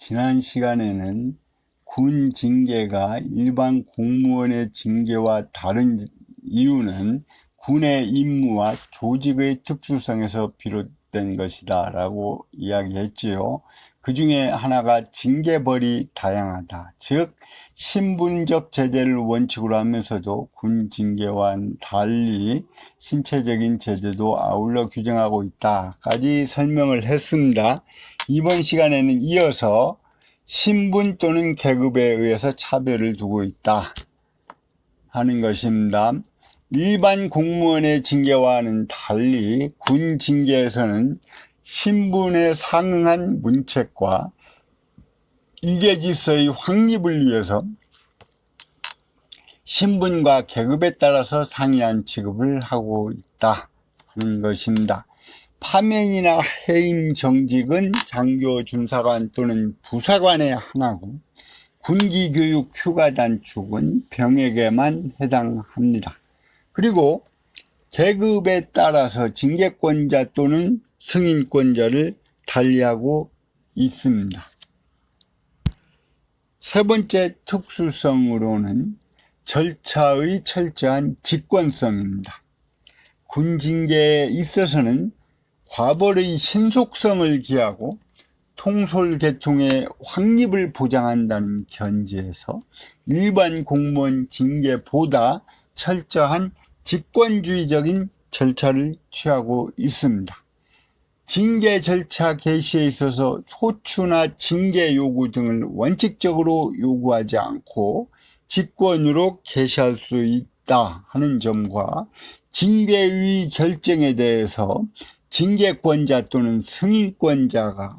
지난 시간에는 군 징계가 일반 공무원의 징계와 다른 이유는 군의 임무와 조직의 특수성에서 비롯된 것이다 라고 이야기했지요. 그 중에 하나가 징계벌이 다양하다. 즉 신분적 제재를 원칙으로 하면서도 군 징계와는 달리 신체적인 제재도 아울러 규정하고 있다까지 설명을 했습니다. 이번 시간에는 이어서 신분 또는 계급에 의해서 차별을 두고 있다 하는 것입니다. 일반 공무원의 징계와는 달리 군 징계에서는 신분에 상응한 문책과 이계질서의 확립을 위해서 신분과 계급에 따라서 상이한 취급을 하고 있다 하는 것입니다. 파면이나 해임 정직은 장교 준사관 또는 부사관의 하나고 군기교육 휴가 단축은 병역에만 해당합니다. 그리고 계급에 따라서 징계권자 또는 승인권자를 달리하고 있습니다. 세 번째 특수성으로는 절차의 철저한 직권성입니다. 군 징계에 있어서는 과벌의 신속성을 기하고 통솔계통의 확립을 보장한다는 견지에서 일반 공무원 징계보다 철저한 직권주의적인 절차를 취하고 있습니다. 징계 절차 개시에 있어서 소추나 징계 요구 등을 원칙적으로 요구하지 않고 직권으로 개시할 수 있다 하는 점과 징계의 결정에 대해서 징계권자 또는 승인권자가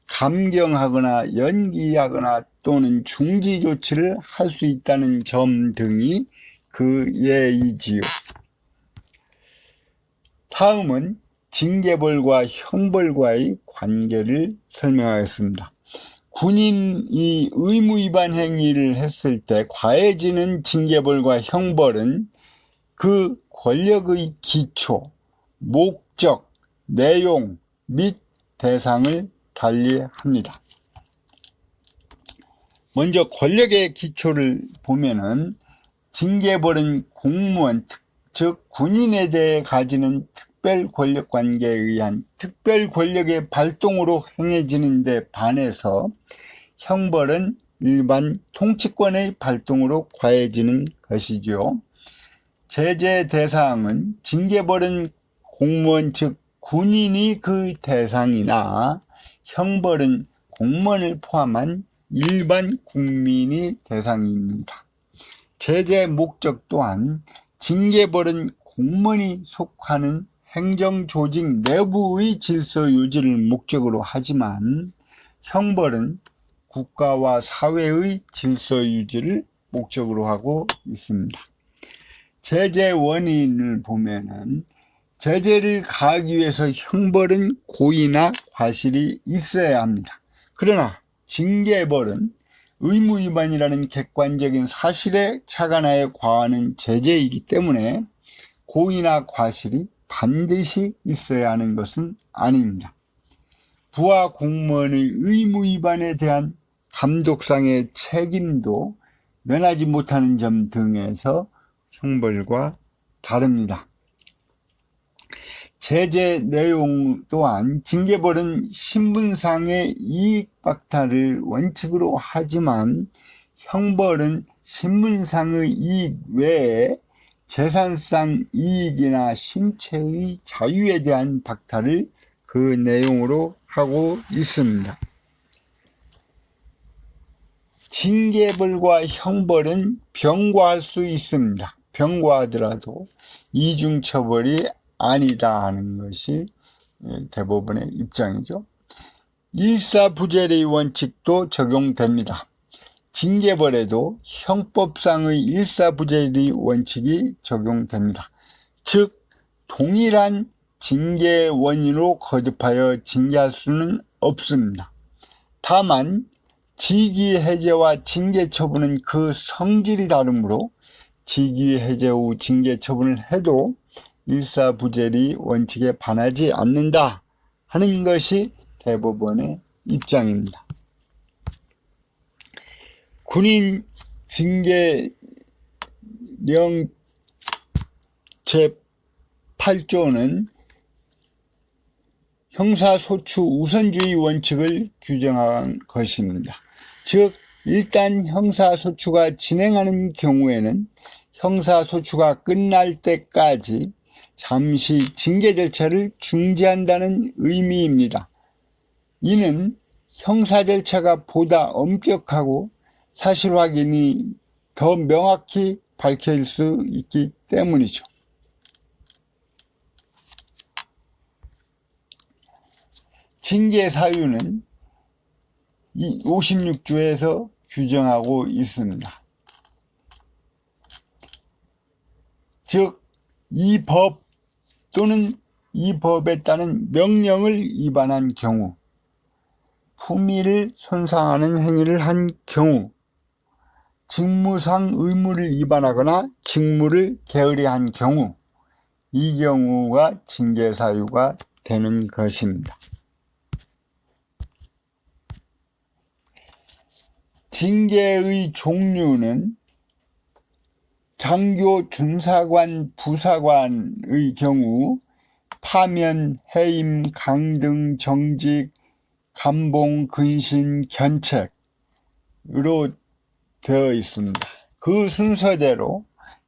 감경하거나 연기하거나 또는 중지 조치를 할 수 있다는 점 등이 그 예이지요. 다음은 징계벌과 형벌과의 관계를 설명하겠습니다. 군인이 의무 위반 행위를 했을 때 과해지는 징계벌과 형벌은 그 권력의 기초, 목적, 내용 및 대상을 달리합니다. 먼저 권력의 기초를 보면은 징계벌은 공무원, 즉 군인에 대해 가지는 특별 권력 관계에 의한 특별 권력의 발동으로 행해지는 데 반해서 형벌은 일반 통치권의 발동으로 과해지는 것이죠. 제재 대상은 징계벌은 공무원 즉 군인이 그 대상이나 형벌은 공무원을 포함한 일반 국민이 대상입니다. 제재 목적 또한 징계벌은 공무원이 속하는 행정조직 내부의 질서 유지를 목적으로 하지만 형벌은 국가와 사회의 질서 유지를 목적으로 하고 있습니다. 제재 원인을 보면은 제재를 가하기 위해서 형벌은 고의나 과실이 있어야 합니다. 그러나 징계벌은 의무 위반이라는 객관적인 사실에 착안하여 과하는 제재이기 때문에 고의나 과실이 반드시 있어야 하는 것은 아닙니다. 부하 공무원의 의무 위반에 대한 감독상의 책임도 면하지 못하는 점 등에서 형벌과 다릅니다. 제재 내용 또한 징계벌은 신분상의 이익 박탈을 원칙으로 하지만 형벌은 신분상의 이익 외에 재산상 이익이나 신체의 자유에 대한 박탈을 그 내용으로 하고 있습니다. 징계벌과 형벌은 병과할 수 있습니다. 병과하더라도 이중처벌이 아니다 하는 것이 대법원의 입장이죠. 일사부재의 원칙도 적용됩니다. 징계벌에도 형법상의 일사부재의 원칙이 적용됩니다. 즉 동일한 징계 원인으로 거듭하여 징계할 수는 없습니다. 다만 직위해제와 징계처분은 그 성질이 다르므로 직위해제 후 징계처분을 해도 일사부재의 원칙에 반하지 않는다 하는 것이 대법원의 입장입니다. 군인 징계령 제8조는 형사소추 우선주의 원칙을 규정한 것입니다. 즉 일단 형사소추가 진행하는 경우에는 형사소추가 끝날 때까지 잠시 징계 절차를 중지한다는 의미입니다. 이는 형사 절차가 보다 엄격하고 사실 확인이 더 명확히 밝힐 수 있기 때문이죠. 징계 사유는 56조에서 규정하고 있습니다. 즉, 이 법 또는 이 법에 따른 명령을 위반한 경우, 품위를 손상하는 행위를 한 경우, 직무상 의무를 위반하거나 직무를 게으리한 경우, 이 경우가 징계 사유가 되는 것입니다. 징계의 종류는 장교, 준사관, 부사관의 경우 파면, 해임, 강등, 정직, 감봉, 근신, 견책으로 되어 있습니다. 그 순서대로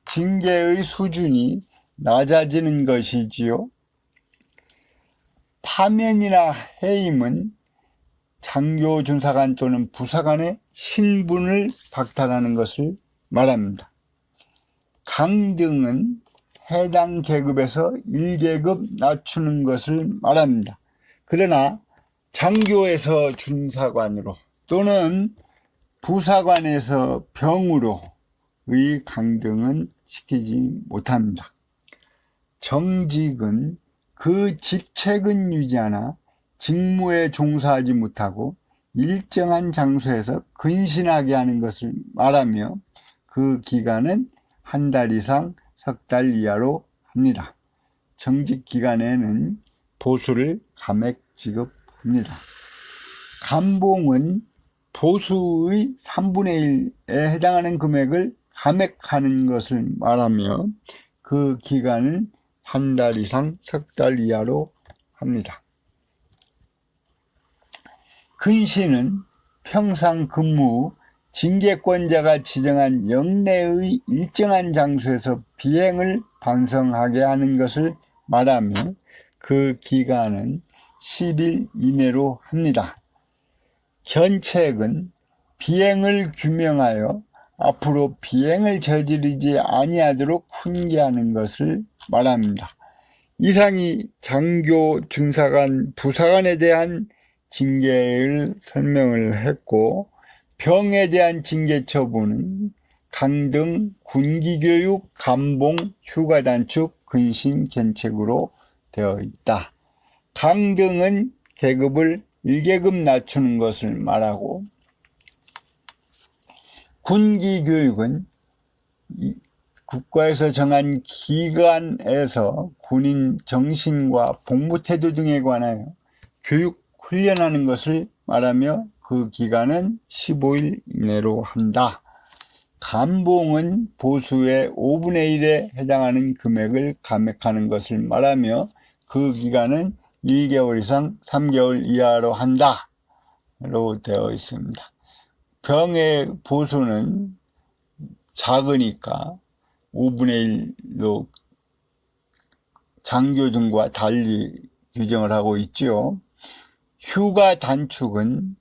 징계의 수준이 낮아지는 것이지요. 파면이나 해임은 장교, 준사관 또는 부사관의 신분을 박탈하는 것을 말합니다. 강등은 해당 계급에서 1계급 낮추는 것을 말합니다. 그러나 장교에서 준사관으로 또는 부사관에서 병으로의 강등은 시키지 못합니다. 정직은 그 직책은 유지하나 직무에 종사하지 못하고 일정한 장소에서 근신하게 하는 것을 말하며 그 기간은 한 달 이상 석 달 이하로 합니다. 정직 기간에는 보수를 감액 지급합니다. 감봉은 보수의 3분의 1에 해당하는 금액을 감액하는 것을 말하며 그 기간은 한 달 이상 석 달 이하로 합니다. 근신은 평상 근무 후 징계권자가 지정한 영내의 일정한 장소에서 비행을 반성하게 하는 것을 말하며 그 기간은 10일 이내로 합니다. 견책은 비행을 규명하여 앞으로 비행을 저지르지 아니하도록 훈계하는 것을 말합니다. 이상이 장교, 준사관, 부사관에 대한 징계를 설명을 했고, 병에 대한 징계 처분은 강등, 군기교육, 감봉, 휴가단축, 근신, 견책으로 되어 있다. 강등은 계급을 1계급 낮추는 것을 말하고, 군기교육은 국가에서 정한 기관에서 군인 정신과 복무태도 등에 관하여 교육, 훈련하는 것을 말하며 그 기간은 15일 이내로 한다. 감봉은 보수의 5분의 1에 해당하는 금액을 감액하는 것을 말하며 그 기간은 1개월 이상 3개월 이하로 한다. 로 되어 있습니다. 병의 보수는 작으니까 5분의 1로 장교 등과 달리 규정을 하고 있죠. 휴가 단축은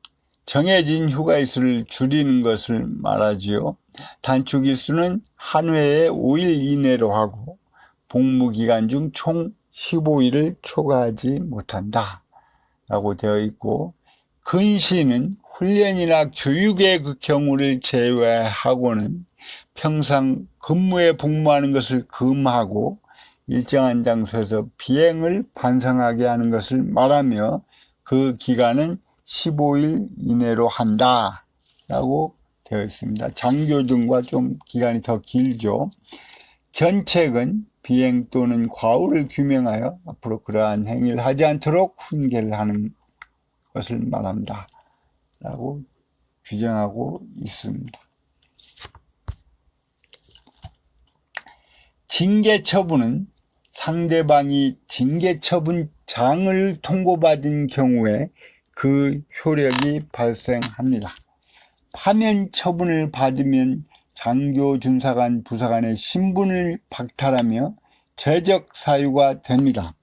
정해진 휴가일수를 줄이는 것을 말하지요. 단축 일수는 한 회에 5일 이내로 하고 복무기간 중 총 15일을 초과하지 못한다 라고 되어 있고, 근신은 훈련이나 교육의 그 경우를 제외하고는 평상 근무에 복무하는 것을 금하고 일정한 장소에서 비행을 반성하게 하는 것을 말하며 그 기간은 15일 이내로 한다 라고 되어 있습니다. 장교 등과 좀 기간이 더 길죠. 견책은 비행 또는 과오를 규명하여 앞으로 그러한 행위를 하지 않도록 훈계를 하는 것을 말한다 라고 규정하고 있습니다. 징계처분은 상대방이 징계처분장을 통고받은 경우에 그 효력이 발생합니다. 파면처분을 받으면 장교, 준사관, 부사관의 신분을 박탈하며 제적 사유가 됩니다.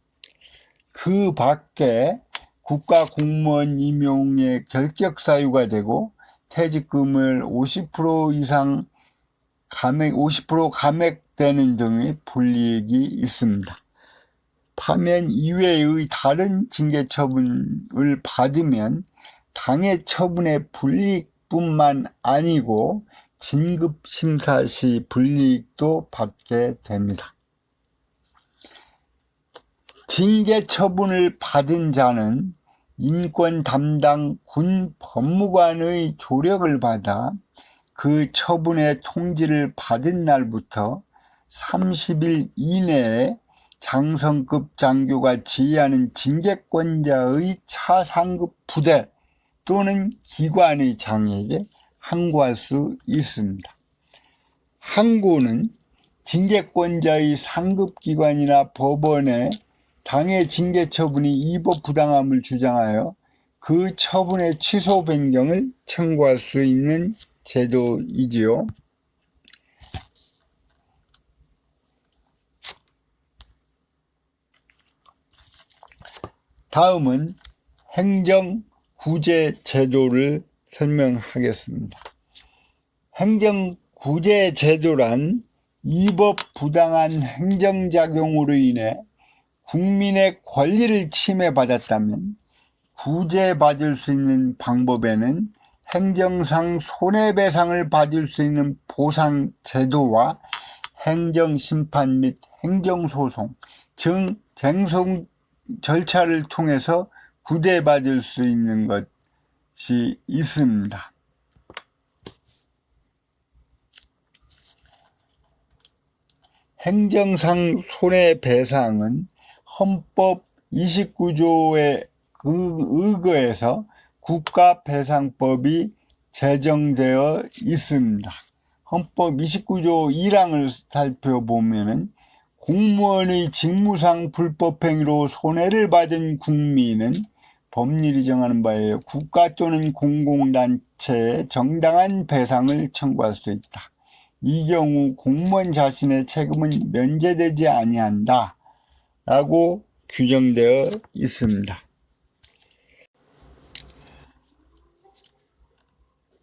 그 밖에 국가공무원 임용의 결격 사유가 되고 퇴직금을 50% 이상 50% 감액되는 등의 불이익이 있습니다. 파면 이외의 다른 징계처분을 받으면 당해 처분의 불이익뿐만 아니고 진급심사 시 불이익도 받게 됩니다. 징계처분을 받은 자는 인권 담당 군 법무관의 조력을 받아 그 처분의 통지를 받은 날부터 30일 이내에 장성급 장교가 지휘하는 징계권자의 차상급 부대 또는 기관의 장에게 항고할 수 있습니다. 항고는 징계권자의 상급기관이나 법원에 당해 징계처분이 위법 부당함을 주장하여 그 처분의 취소 변경을 청구할 수 있는 제도이지요. 다음은 행정구제 제도를 설명하겠습니다. 행정구제 제도란 위법 부당한 행정작용으로 인해 국민의 권리를 침해받았다면 구제받을 수 있는 방법에는 행정상 손해배상을 받을 수 있는 보상제도와 행정심판 및 행정소송, 쟁송 절차를 통해서 구제받을 수 있는 것이 있습니다. 행정상 손해배상은 헌법 29조에 의거해서 국가배상법이 제정되어 있습니다. 헌법 29조 1항을 살펴보면 공무원의 직무상 불법행위로 손해를 받은 국민은 법률이 정하는 바에 국가 또는 공공단체에 정당한 배상을 청구할 수 있다. 이 경우 공무원 자신의 책임은 면제되지 아니한다 라고 규정되어 있습니다.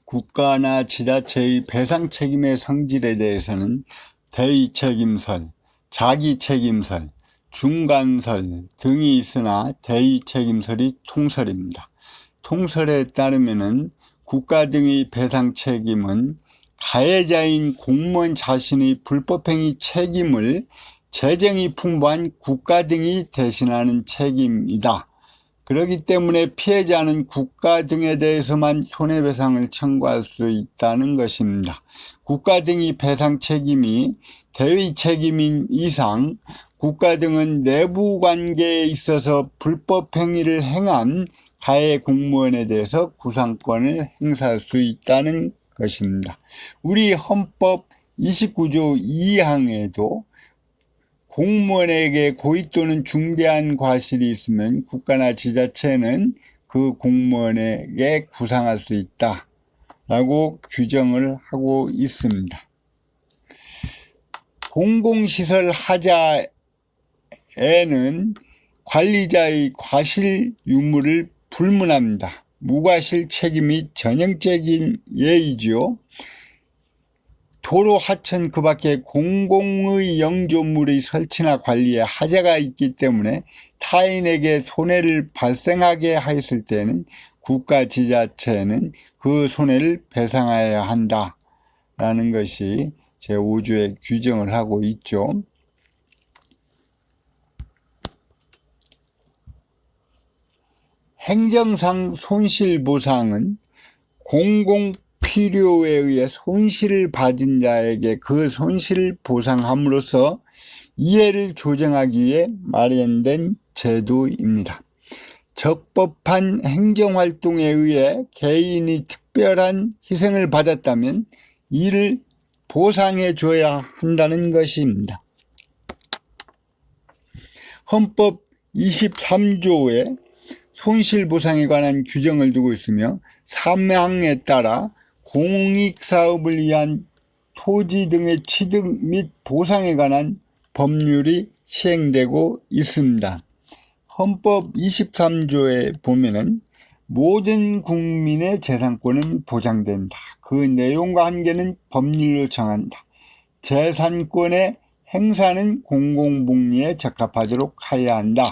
국가나 지자체의 배상 책임의 성질에 대해서는 대의책임설, 자기책임설, 중간설 등이 있으나 대의책임설이 통설입니다. 통설에 따르면 국가 등의 배상 책임은 가해자인 공무원 자신의 불법행위 책임을 재정이 풍부한 국가 등이 대신하는 책임이다. 그렇기 때문에 피해자는 국가 등에 대해서만 손해배상을 청구할 수 있다는 것입니다. 국가 등의 배상 책임이 대의 책임인 이상 국가 등은 내부 관계에 있어서 불법 행위를 행한 가해 공무원에 대해서 구상권을 행사할 수 있다는 것입니다. 우리 헌법 29조 2항에도 공무원에게 고의 또는 중대한 과실이 있으면 국가나 지자체는 그 공무원에게 구상할 수 있다 라고 규정을 하고 있습니다. 공공시설 하자에는 관리자의 과실 유무를 불문합니다. 무과실 책임이 전형적인 예이지요. 도로, 하천 그 밖에 공공의 영조물의 설치나 관리에 하자가 있기 때문에 타인에게 손해를 발생하게 하였을 때는 국가 지자체는 그 손해를 배상해야 한다라는 것이 제5조에 규정을 하고 있죠. 행정상 손실보상은 공공 필요에 의해 손실을 받은 자에게 그 손실을 보상함으로써 이해를 조정하기 위해 마련된 제도입니다. 적법한 행정활동에 의해 개인이 특별한 희생을 받았다면 이를 보상해 줘야 한다는 것입니다. 헌법 23조에 손실보상에 관한 규정을 두고 있으며 사망에 따라 공익사업을 위한 토지 등의 취득 및 보상에 관한 법률이 시행되고 있습니다. 헌법 23조에 보면은 모든 국민의 재산권은 보장된다. 그 내용과 한계는 법률로 정한다. 재산권의 행사는 공공복리에 적합하도록 하여야 한다.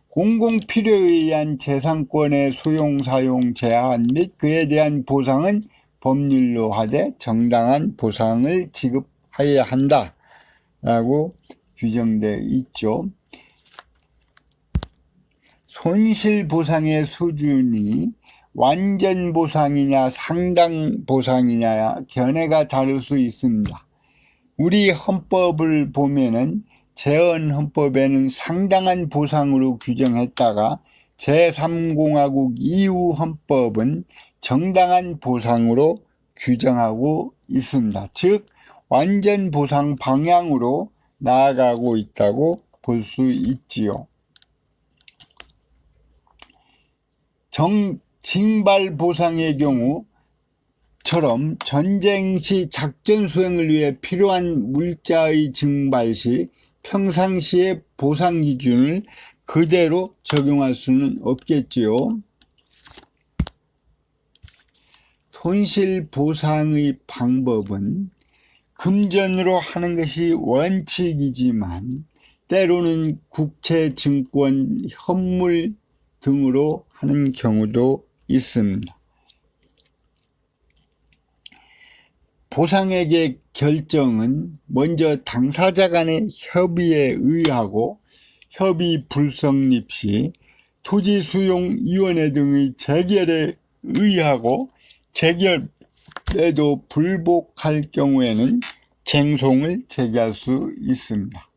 공공필요에 의한 재산권의 수용, 사용, 제한 및 그에 대한 보상은 법률로 하되 정당한 보상을 지급하여야 한다. 라고 규정되어 있죠. 손실보상의 수준이 완전 보상이냐 상당 보상이냐 견해가 다를 수 있습니다. 우리 헌법을 보면은 재헌헌법에는 상당한 보상으로 규정했다가 제3공화국 이후 헌법은 정당한 보상으로 규정하고 있습니다. 즉 완전 보상 방향으로 나아가고 있다고 볼 수 있지요. 징발 보상의 경우처럼 전쟁 시 작전 수행을 위해 필요한 물자의 증발 시 평상시의 보상 기준을 그대로 적용할 수는 없겠지요. 손실 보상의 방법은 금전으로 하는 것이 원칙이지만 때로는 국채, 증권, 현물 등으로 하는 경우도 있습니다. 보상액의 결정은 먼저 당사자 간의 협의에 의하고 협의 불성립 시 토지수용위원회 등의 재결에 의하고 재결에도 불복할 경우에는 쟁송을 제기할 수 있습니다.